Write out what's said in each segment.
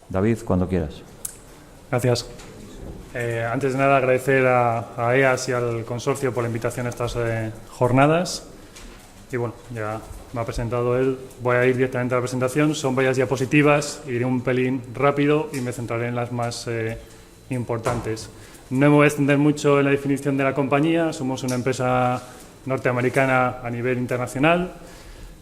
David, cuando quieras. Gracias. Antes de nada, agradecer a EAS y al consorcio por la invitación a estas jornadas. Y bueno, ya me ha presentado él. Voy a ir directamente a la presentación. Son varias diapositivas, iré un pelín rápido y me centraré en las más importantes. No me voy a extender mucho en la definición de la compañía. Somos una empresa norteamericana a nivel internacional.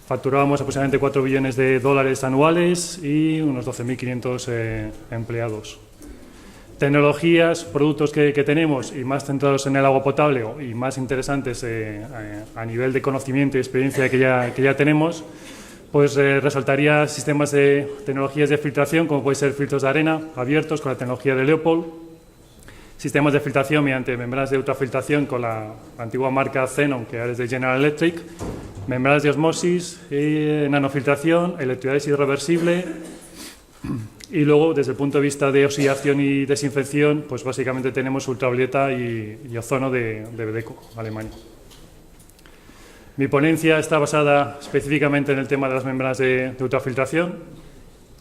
Facturábamos aproximadamente 4 billones de dólares anuales y unos 12.500 empleados. Tecnologías, productos que tenemos y más centrados en el agua potable y más interesantes a nivel de conocimiento y experiencia que ya tenemos, pues resaltaría sistemas de tecnologías de filtración, como puede ser filtros de arena abiertos con la tecnología de Leopold, sistemas de filtración mediante membranas de ultrafiltración con la antigua marca Xenon, que ahora es de General Electric, membranas de osmosis, nanofiltración, electrolisis irreversible. Y luego, desde el punto de vista de oxidación y desinfección, pues básicamente tenemos ultravioleta y ozono de Bedeco, Alemania. Mi ponencia está basada específicamente en el tema de las membranas de ultrafiltración,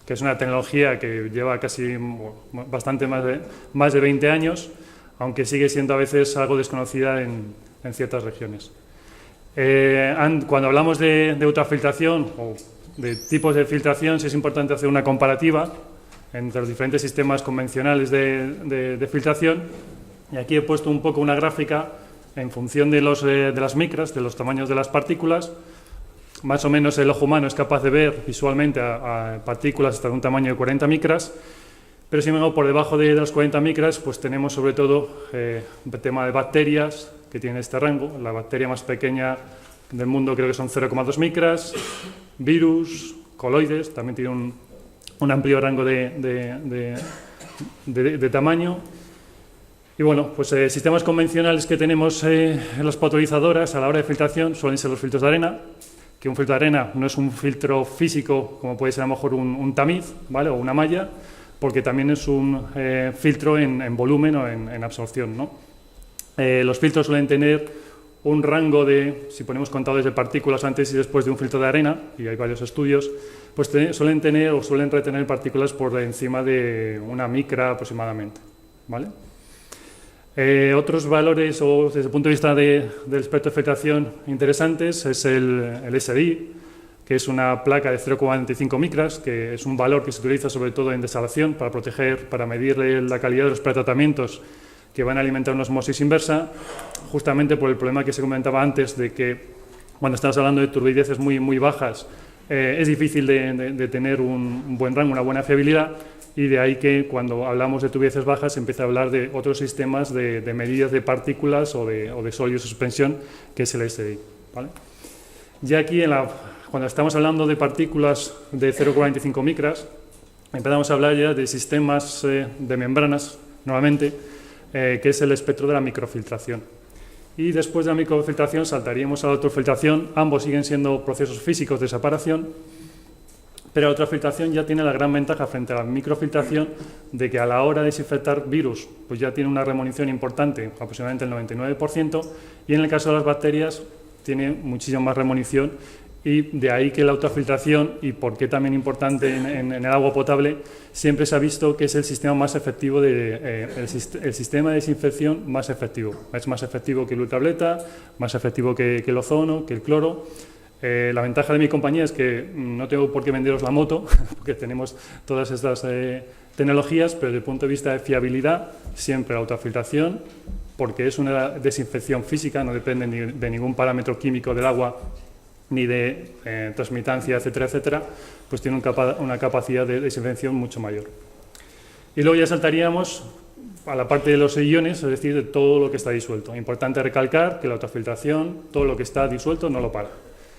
que es una tecnología que lleva casi bastante más de 20 años, aunque sigue siendo a veces algo desconocida en ciertas regiones. Cuando hablamos de ultrafiltración o de tipos de filtración, sí es importante hacer una comparativa entre los diferentes sistemas convencionales de filtración, y aquí he puesto un poco una gráfica en función de las micras, de los tamaños de las partículas. Más o menos el ojo humano es capaz de ver visualmente a partículas hasta un tamaño de 40 micras, pero si me hago por debajo de los 40 micras, pues tenemos sobre todo el tema de bacterias que tienen este rango. La bacteria más pequeña del mundo creo que son 0,2 micras, virus, coloides, también tiene un amplio rango de tamaño. Y bueno, pues sistemas convencionales que tenemos en las potolizadoras a la hora de filtración suelen ser los filtros de arena, que un filtro de arena no es un filtro físico como puede ser a lo mejor un tamiz, ¿vale? O una malla, porque también es un filtro en volumen o en absorción, ¿no? Los filtros suelen tener un rango de, si ponemos contadores de partículas antes y después de un filtro de arena, y hay varios estudios, pues suelen tener o suelen retener partículas por encima de una micra aproximadamente, ¿vale? Otros valores, o desde el punto de vista del espectro de filtración interesantes, es el SDI, que es una placa de 0,25 micras, que es un valor que se utiliza sobre todo en desalación para medir la calidad de los pretratamientos que van a alimentar una osmosis inversa, justamente por el problema que se comentaba antes de que cuando estamos hablando de turbidices muy bajas, es difícil de tener un buen rango, una buena fiabilidad, y de ahí que cuando hablamos de turbidices bajas se empieza a hablar de otros sistemas de medidas de partículas o de sólidos de suspensión, que es el SDI, ¿vale? Ya aquí, cuando estamos hablando de partículas de 0,45 micras, empezamos a hablar ya de sistemas de membranas, nuevamente, que es el espectro de la microfiltración. Y después de la microfiltración saltaríamos a la ultrafiltración. Ambos siguen siendo procesos físicos de separación, pero la ultrafiltración ya tiene la gran ventaja frente a la microfiltración de que a la hora de desinfectar virus, pues ya tiene una remolición importante, aproximadamente el 99%, y en el caso de las bacterias tiene muchísima más remolición. Y de ahí que la ultrafiltración, y por qué también importante en el agua potable, siempre se ha visto que es el sistema más efectivo, el sistema de desinfección más efectivo. Es más efectivo que el ultravioleta, más efectivo que el ozono, que el cloro. La ventaja de mi compañía es que no tengo por qué venderos la moto, porque tenemos todas estas tecnologías, pero desde el punto de vista de fiabilidad, siempre la ultrafiltración, porque es una desinfección física, no depende de ningún parámetro químico del agua, ni de transmitancia, etcétera, etcétera, pues tiene una capacidad de desinfección mucho mayor. Y luego ya saltaríamos a la parte de los iones, es decir, de todo lo que está disuelto. Importante recalcar que la ultrafiltración, todo lo que está disuelto, no lo para.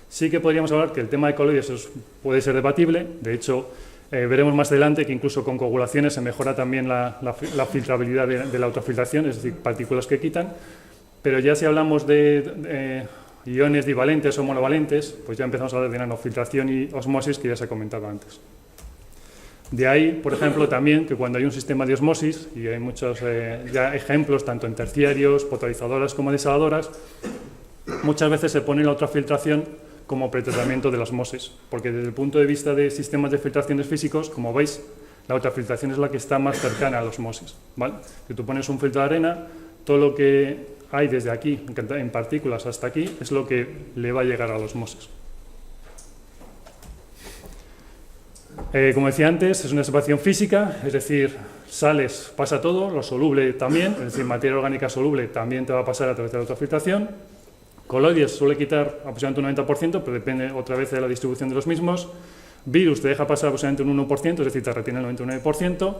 Sí que podríamos hablar que el tema de coloides puede ser debatible. De hecho, veremos más adelante que incluso con coagulaciones se mejora también la filtrabilidad de la ultrafiltración, es decir, partículas que quitan. Pero ya si hablamos de iones divalentes o monovalentes, pues ya empezamos a hablar de nanofiltración y osmosis, que ya se ha comentado antes. De ahí, por ejemplo, también que cuando hay un sistema de osmosis, y hay muchos ya ejemplos, tanto en terciarios, potolizadoras como desaladoras, muchas veces se pone la ultrafiltración como pretratamiento de la osmosis, porque desde el punto de vista de sistemas de filtraciones físicos, como veis, La ultrafiltración es la que está más cercana a la osmosis, ¿vale? Si tú pones un filtro de arena, todo lo que hay desde aquí, en partículas hasta aquí, es lo que le va a llegar a la osmosis. Como decía antes, es una separación física, es decir, sales, pasa todo, lo soluble también, es decir, materia orgánica soluble también te va a pasar a través de la ultrafiltración. Coloides suele quitar aproximadamente un 90%, pero depende otra vez de la distribución de los mismos. Virus te deja pasar aproximadamente un 1%, es decir, te retiene el 99%.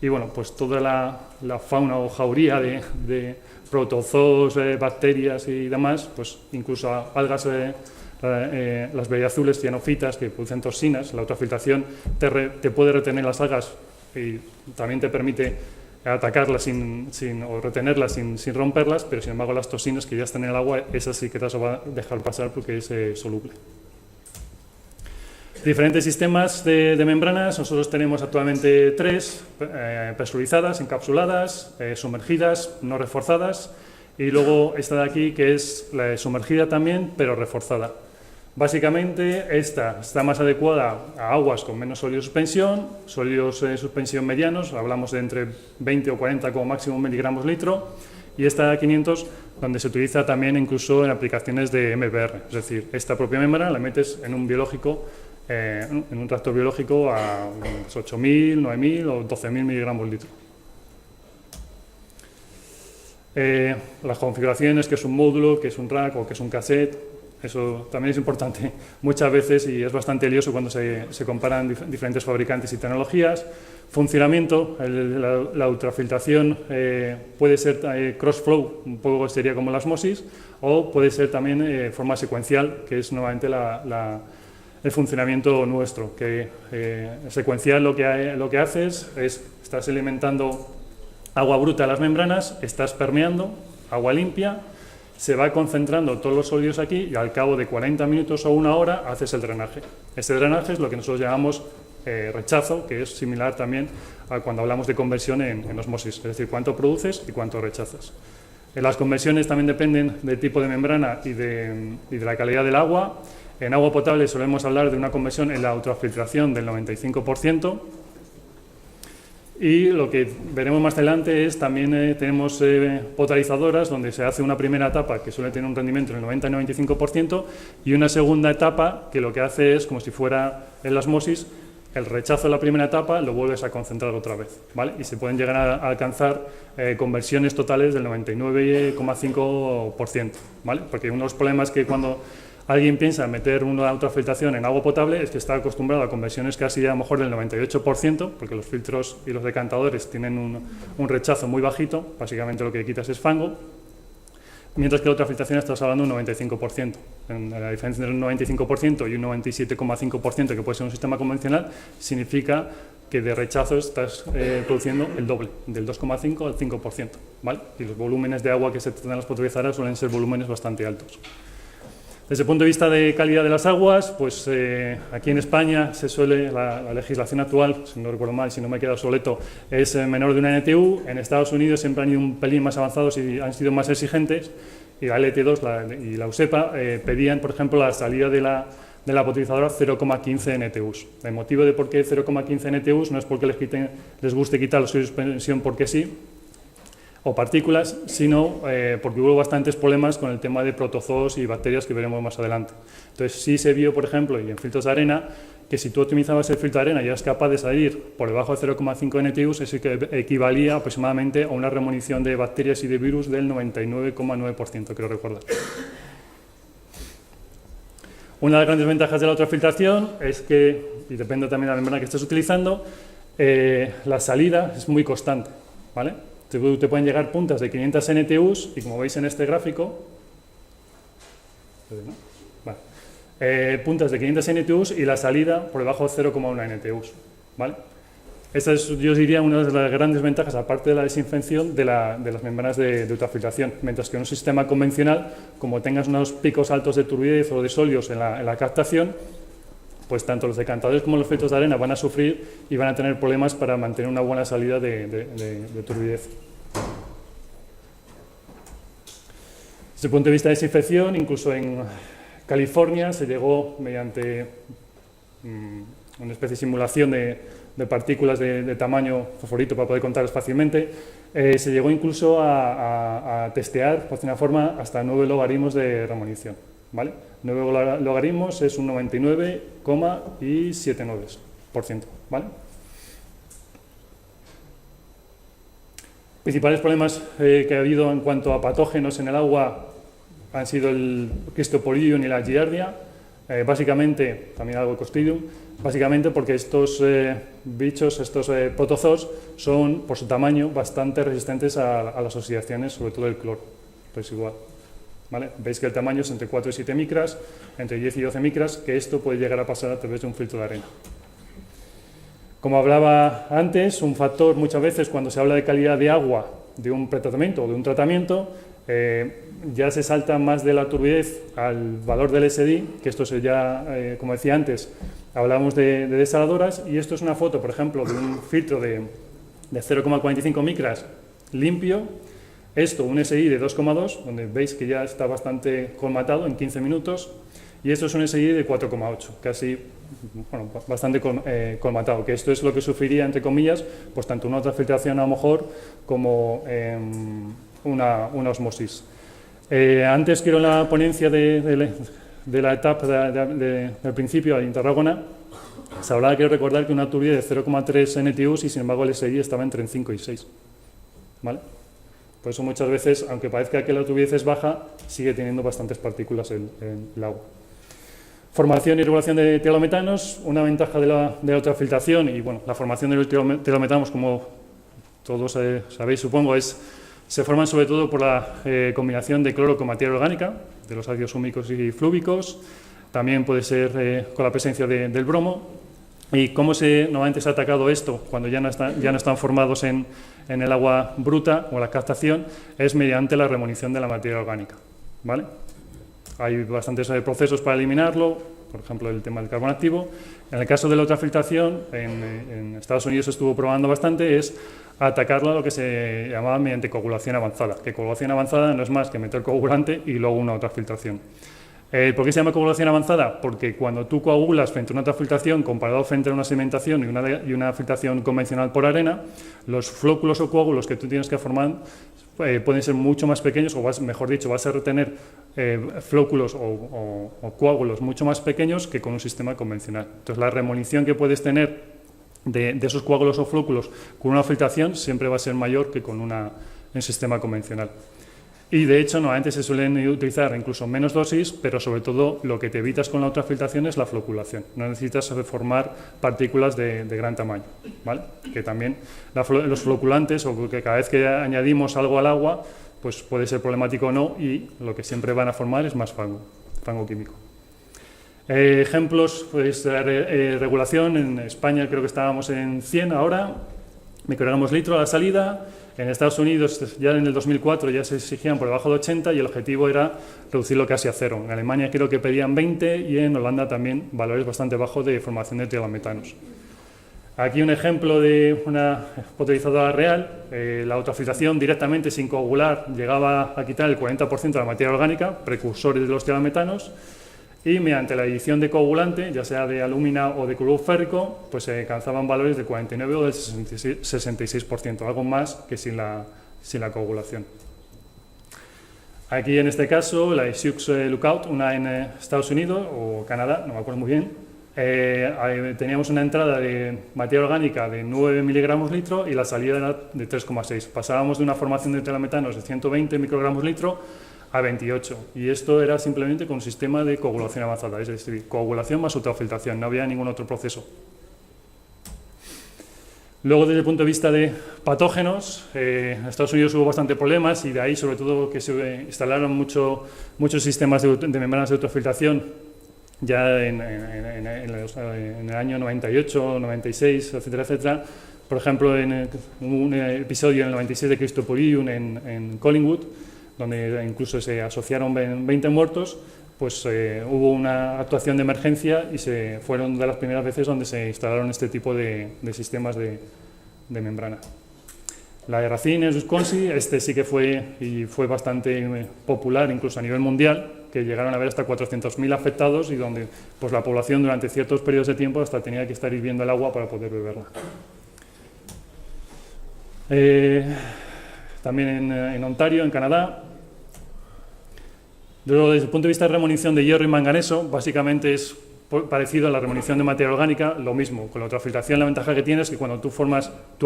Y bueno, pues toda la fauna o jauría de protozoos, bacterias y demás, pues incluso algas, las beriazules, cianofitas, que producen toxinas. La ultrafiltración te puede retener las algas y también te permite atacarlas o retenerlas sin romperlas, pero sin embargo las toxinas que ya están en el agua, esas sí que te las va a dejar pasar porque es soluble. Diferentes sistemas de membranas, nosotros tenemos actualmente 3, presurizadas, encapsuladas, sumergidas, no reforzadas, y luego esta de aquí que es la sumergida también, pero reforzada. Básicamente esta está más adecuada a aguas con menos sólidos de suspensión medianos, hablamos de entre 20 o 40 como máximo miligramos litro, y esta de 500 donde se utiliza también incluso en aplicaciones de MBR, es decir, esta propia membrana la metes en un biológico, en un reactor biológico a 8.000, 9.000 o 12.000 miligramos litro. Las configuraciones, que es un módulo, que es un rack o que es un cassette, eso también es importante muchas veces y es bastante lioso cuando se comparan diferentes fabricantes y tecnologías. Funcionamiento, la ultrafiltración puede ser cross-flow, un poco sería como la osmosis, o puede ser también forma secuencial, que es nuevamente el funcionamiento nuestro, que secuencial lo que haces es, estás alimentando agua bruta a las membranas, estás permeando, agua limpia, se va concentrando todos los sólidos aquí y al cabo de 40 minutos o una hora haces el drenaje. Este drenaje es lo que nosotros llamamos rechazo, que es similar también a cuando hablamos de conversión en osmosis, es decir, cuánto produces y cuánto rechazas. Las conversiones también dependen del tipo de membrana y de la calidad del agua. En agua potable solemos hablar de una conversión en la ultrafiltración del 95%. Y lo que veremos más adelante es también tenemos potalizadoras donde se hace una primera etapa que suele tener un rendimiento del 90-95% y una segunda etapa que lo que hace es, como si fuera en la osmosis, el rechazo de la primera etapa lo vuelves a concentrar otra vez, ¿vale? Y se pueden llegar a alcanzar conversiones totales del 99,5%, ¿vale? Porque uno de los problemas que cuando alguien piensa en meter una ultrafiltración en agua potable es que está acostumbrado a conversiones casi a lo mejor del 98%, porque los filtros y los decantadores tienen un rechazo muy bajito, básicamente lo que quitas es fango, mientras que la ultrafiltración estás hablando de un 95%. La diferencia entre un 95% y un 97,5% que puede ser un sistema convencional significa que de rechazo estás produciendo el doble, del 2,5 al 5%, ¿vale? Y los volúmenes de agua que se tratan en las potabilizadoras suelen ser volúmenes bastante altos. Desde el punto de vista de calidad de las aguas, pues aquí en España se suele, la legislación actual, si no recuerdo mal, si no me he quedado obsoleto, es menor de una NTU. En Estados Unidos siempre han ido un pelín más avanzados y han sido más exigentes, y la LT2 y la USEPA pedían, por ejemplo, la salida de la potabilizadora 0,15 NTUs. El motivo de por qué 0,15 NTUs no es porque les guste quitar los sólidos de suspensión porque sí, o partículas, sino porque hubo bastantes problemas con el tema de protozoos y bacterias que veremos más adelante. Entonces sí se vio, por ejemplo, y en filtros de arena, que si tú optimizabas el filtro de arena y eras capaz de salir por debajo de 0,5 NTUs, eso equivalía aproximadamente a una remunición de bacterias y de virus del 99,9%, creo recordar. Una de las grandes ventajas de la ultrafiltración es que, y depende también de la membrana que estés utilizando, la salida es muy constante, ¿vale? Te pueden llegar puntas de 500 NTUs y como veis en este gráfico, puntas de 500 NTUs y la salida por debajo de 0,1 NTUs, ¿vale? Esta es, yo diría, una de las grandes ventajas, aparte de la desinfección, de las membranas de ultrafiltración. Mientras que en un sistema convencional, como tengas unos picos altos de turbidez o de sólidos en la captación, pues tanto los decantadores como los filtros de arena van a sufrir y van a tener problemas para mantener una buena salida de turbidez. Desde el punto de vista de desinfección, incluso en California se llegó mediante una especie de simulación de de partículas de tamaño fosforito para poder contarlas fácilmente. Se llegó incluso a testear, por una forma, hasta 9 logaritmos de remolición, ¿vale? 9 logaritmos es un 99,79%, ¿vale? Principales problemas que ha habido en cuanto a patógenos en el agua han sido el Cryptosporidium y la Giardia, básicamente, también algo de Clostridium, básicamente porque estos bichos, estos protozoos, son, por su tamaño, bastante resistentes a las oxidaciones, sobre todo el cloro, pues igual. ¿Vale? Veis que el tamaño es entre 4 y 7 micras, entre 10 y 12 micras, que esto puede llegar a pasar a través de un filtro de arena. Como hablaba antes, un factor muchas veces cuando se habla de calidad de agua de un pretratamiento o de un tratamiento, ya se salta más de la turbidez al valor del SDI, que esto es ya, como decía antes, hablamos de desaladoras, y esto es una foto, por ejemplo, de un filtro de 0,45 micras limpio. Esto, un SI de 2,2, donde veis que ya está bastante colmatado en 15 minutos, y esto es un SI de 4,8, casi, bueno, bastante colmatado, que esto es lo que sufriría, entre comillas, pues tanto una ultrafiltración a lo mejor como una osmosis. Antes quiero en la ponencia de la etapa del principio de Tarragona, se hablaba, quiero recordar, que una turbidez de 0,3 NTUs y sin embargo el SI estaba entre 5 y 6, ¿vale? Por eso muchas veces, aunque parezca que la turbidez es baja, sigue teniendo bastantes partículas en el agua. Formación y regulación de tilalometanos, una ventaja de la ultrafiltración y bueno, la formación de los tilalometanos, como todos sabéis supongo, se forman sobre todo por la combinación de cloro con materia orgánica, de los ácidos húmicos y flúvicos, también puede ser con la presencia del bromo. ¿Y cómo normalmente se ha atacado esto cuando ya no están formados en el agua bruta o la captación? Es mediante la remolición de la materia orgánica, ¿vale? Hay bastantes procesos para eliminarlo, por ejemplo el tema del carbono activo. En el caso de la ultrafiltración, en Estados Unidos se estuvo probando bastante, es atacarlo a lo que se llamaba mediante coagulación avanzada, que coagulación avanzada no es más que meter coagulante y luego una ultrafiltración. ¿Por qué se llama coagulación avanzada? Porque cuando tú coagulas frente a una ultrafiltración comparado frente a una sedimentación y una filtración convencional por arena, los flóculos o coágulos que tú tienes que formar pueden ser mucho más pequeños, o mejor dicho, vas a retener flóculos o coágulos mucho más pequeños que con un sistema convencional. Entonces la remolición que puedes tener de esos coágulos o flóculos con una filtración siempre va a ser mayor que con un sistema convencional. Y de hecho, normalmente se suelen utilizar incluso menos dosis, pero sobre todo lo que te evitas con la ultrafiltración es la floculación. No necesitas formar partículas de gran tamaño, ¿vale? Que también los floculantes, o que cada vez que añadimos algo al agua, pues puede ser problemático o no, y lo que siempre van a formar es más fango químico. Ejemplos, pues regulación. En España creo que estábamos en 100 ahora, microgramos litro a la salida. En Estados Unidos, ya en el 2004, ya se exigían por debajo de 80 y el objetivo era reducirlo casi a cero. En Alemania creo que pedían 20 y en Holanda también valores bastante bajos de formación de tilalometanos. Aquí un ejemplo de una potabilizadora real. La ultrafiltración directamente sin coagular llegaba a quitar el 40% de la materia orgánica, precursores de los tilalometanos, y mediante la adición de coagulante, ya sea de alúmina o de cloruro férrico, pues se alcanzaban valores del 49 o del 66%, algo más que sin la coagulación. Aquí en este caso, la Sioux Lookout, una en Estados Unidos o Canadá, no me acuerdo muy bien, teníamos una entrada de materia orgánica de 9 miligramos litro y la salida era de 3,6. Pasábamos de una formación de tilalometanos de 120 microgramos litro a 28, y esto era simplemente con un sistema de coagulación avanzada, es decir, coagulación más ultrafiltración, no había ningún otro proceso. Luego, desde el punto de vista de patógenos, en Estados Unidos hubo bastante problemas y de ahí, sobre todo, que se instalaron muchos sistemas de membranas de ultrafiltración ya en el año 98, 96, etcétera, etcétera. Por ejemplo, en un episodio en el 96 de Cryptosporidium en Collingwood, donde incluso se asociaron 20 muertos, pues hubo una actuación de emergencia y fueron de las primeras veces donde se instalaron este tipo de sistemas de membrana. La Racine, Wisconsin, este sí que fue bastante popular incluso a nivel mundial, que llegaron a haber hasta 400.000 afectados y donde pues, la población durante ciertos periodos de tiempo hasta tenía que estar hirviendo el agua para poder beberla. También en Ontario, en Canadá. Luego, desde el punto de vista de remunición de hierro y manganeso, básicamente es parecido a la remunición de materia orgánica, lo mismo. Con la ultrafiltración la ventaja que tienes es que cuando tú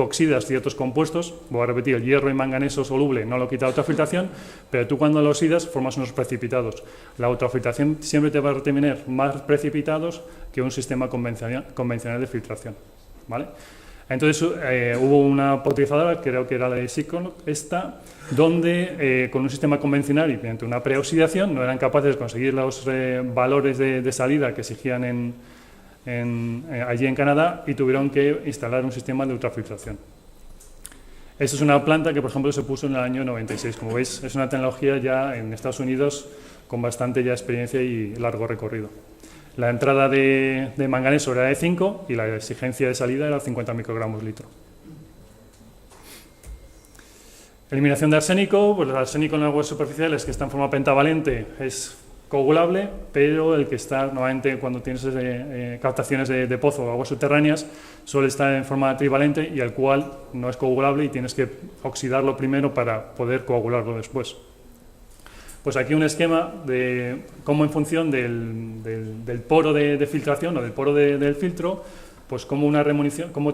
oxidas ciertos compuestos, voy a repetir, el hierro y manganeso soluble no lo quita la ultrafiltración, pero tú cuando lo oxidas formas unos precipitados. La ultrafiltración siempre te va a retener más precipitados que un sistema convencional de filtración, ¿vale? Entonces hubo una potabilizadora, creo que era la de Sikon, donde con un sistema convencional y mediante una preoxidación no eran capaces de conseguir los valores de salida que exigían allí en Canadá y tuvieron que instalar un sistema de ultrafiltración. Esta es una planta que, por ejemplo, se puso en el año 96. Como veis, es una tecnología ya en Estados Unidos con bastante ya experiencia y largo recorrido. La entrada de manganeso era de 5 y la exigencia de salida era 50 microgramos litro. Eliminación de arsénico. Pues el arsénico en aguas superficiales que está en forma pentavalente es coagulable, pero el que está normalmente cuando tienes captaciones de pozo o aguas subterráneas suele estar en forma trivalente y el cual no es coagulable y tienes que oxidarlo primero para poder coagularlo después. Pues aquí un esquema de cómo en función del poro de filtración o del poro del filtro, pues cómo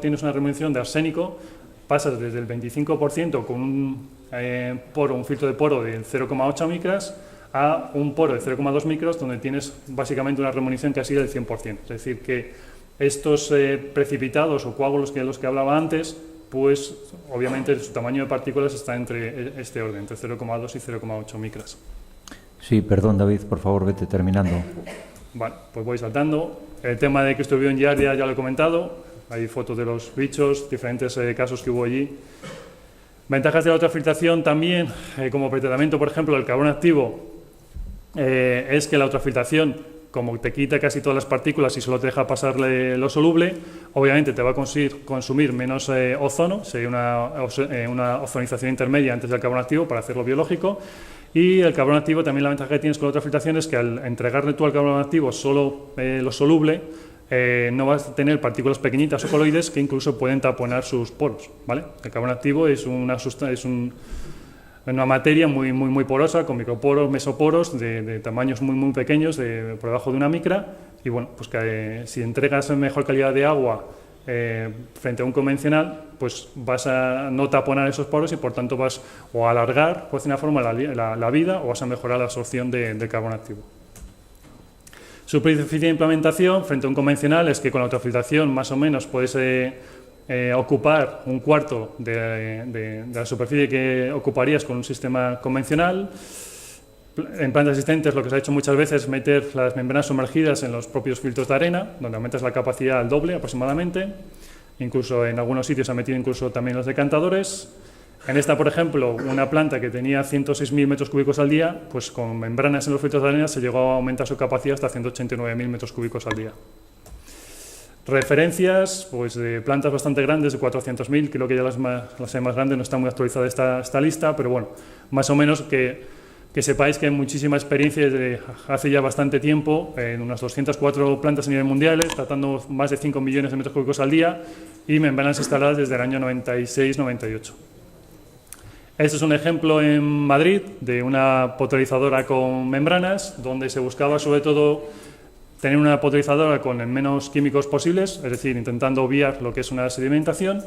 tienes una remunición de arsénico, pasas desde el 25% con un filtro de poro de 0,8 micras a un poro de 0,2 micros donde tienes básicamente una remunición casi del 100%. Es decir, que estos precipitados o coágulos de los que hablaba antes, pues obviamente su tamaño de partículas está entre este orden, entre 0,2 y 0,8 micras. Sí, perdón, David, por favor, vete terminando. Vale, pues voy saltando. El tema de Cristobión Giardia ya lo he comentado. Hay fotos de los bichos, diferentes casos que hubo allí. Ventajas de la ultrafiltración también, como pretratamiento, por ejemplo, del carbón activo, es que la ultrafiltración, como te quita casi todas las partículas y solo te deja pasarle lo soluble, obviamente te va a consumir menos ozono, sería una ozonización intermedia antes del carbón activo para hacerlo biológico. Y el carbón activo, también la ventaja que tienes con la ultrafiltración es que al entregarle tú al carbón activo solo lo soluble, no vas a tener partículas pequeñitas o coloides que incluso pueden taponar sus poros, ¿vale? El carbón activo es una materia muy porosa, con microporos, mesoporos, de tamaños muy pequeños, por debajo de una micra, y bueno, pues que si entregas mejor calidad de agua frente a un convencional, pues vas a no taponar esos poros y por tanto vas o a alargar, por decir una forma, la vida o vas a mejorar la absorción de carbón activo. Superficie de implementación frente a un convencional es que con la ultrafiltración más o menos puedes ocupar un cuarto de la superficie que ocuparías con un sistema convencional. En plantas existentes lo que se ha hecho muchas veces es meter las membranas sumergidas en los propios filtros de arena, donde aumentas la capacidad al doble aproximadamente. Incluso en algunos sitios se han metido incluso también los decantadores. En esta, por ejemplo, una planta que tenía 106.000 metros cúbicos al día, pues con membranas en los filtros de arena se llegó a aumentar su capacidad hasta 189.000 metros cúbicos al día. Referencias, pues de plantas bastante grandes, de 400.000, creo que ya las más grandes, no está muy actualizada esta lista, pero bueno, más o menos que sepáis que hay muchísima experiencia desde hace ya bastante tiempo en unas 204 plantas a nivel mundial, tratando más de 5 millones de metros cúbicos al día y membranas instaladas desde el año 96-98. Este es un ejemplo en Madrid de una potabilizadora con membranas, donde se buscaba sobre todo tener una potabilizadora con el menos químicos posibles, es decir, intentando obviar lo que es una sedimentación,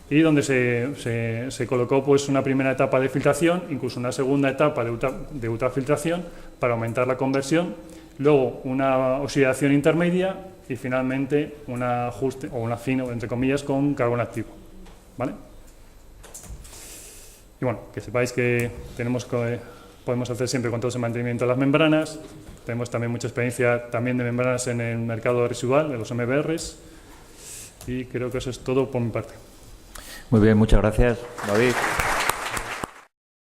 y donde se colocó pues una primera etapa de filtración, incluso una segunda etapa de ultrafiltración para aumentar la conversión, luego una oxidación intermedia y finalmente un ajuste o un afino, entre comillas, con carbón activo, ¿vale? Y bueno, que sepáis que podemos hacer siempre controles de mantenimiento de las membranas. Tenemos también mucha experiencia también de membranas en el mercado residual, de los MBRs, y creo que eso es todo por mi parte. Muy bien, muchas gracias, David.